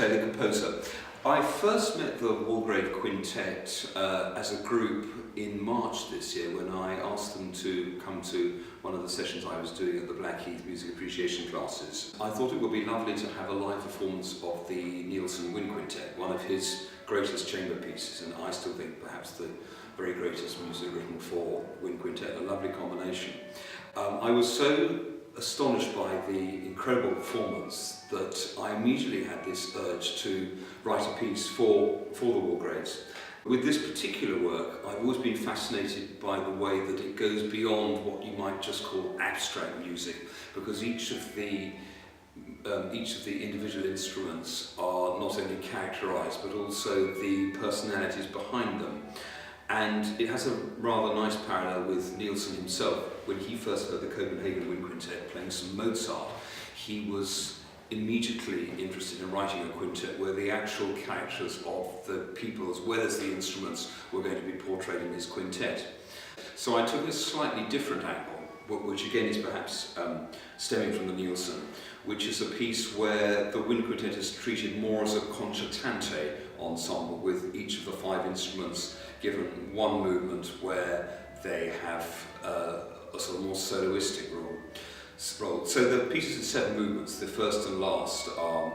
the composer. I first met the Waldegrave Quintet as a group in March this year when I asked them to come to one of the sessions I was doing at the Blackheath Music Appreciation classes. I thought it would be lovely to have a live performance of the Nielsen Wind Quintet, one of his greatest chamber pieces, and I still think perhaps the very greatest music written for wind quintet, a lovely combination. I was so astonished by the incredible performance that I immediately had this urge to write a piece for the Waldegraves. With this particular work, I've always been fascinated by the way that it goes beyond what you might just call abstract music, because each of the individual instruments are not only characterised but also the personalities behind them. And it has a rather nice parallel with Nielsen himself. When he first heard the Copenhagen Wind Quintet playing some Mozart, he was immediately interested in writing a quintet where the actual characters of the people as well as the instruments were going to be portrayed in his quintet. So I took a slightly different angle, which again is perhaps stemming from the Nielsen, which is a piece where the wind quintet is treated more as a concertante ensemble, with each of the 5 instruments given one movement where they have a sort of more soloistic role. So the piece is in 7 movements. The first and last are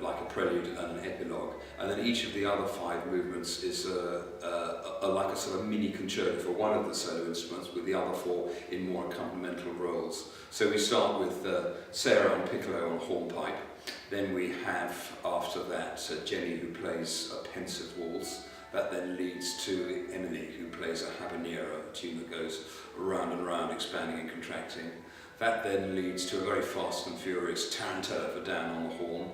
like a prelude and an epilogue, and then each of the other 5 movements is like a sort of mini concerto for one of the solo instruments, with the other 4 in more accompanimental roles. So we start with Sarah on piccolo on hornpipe, then we have after that Jenny, who plays a pensive waltz. That then leads to Emily, who plays a habanera, a tune that goes round and round, expanding and contracting. That then leads to a very fast and furious tarantella for Dan on the horn,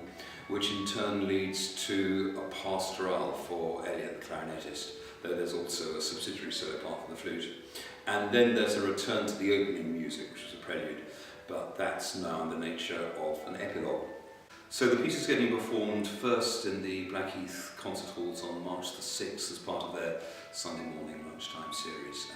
which in turn leads to a pastoral for Elliot, the clarinetist, though there's also a subsidiary solo part for the flute. And then there's a return to the opening music, which is a prelude, but that's now in the nature of an epilogue. So the piece is getting performed first in the Blackheath Concert Halls on March the 6th as part of their Sunday morning lunchtime series.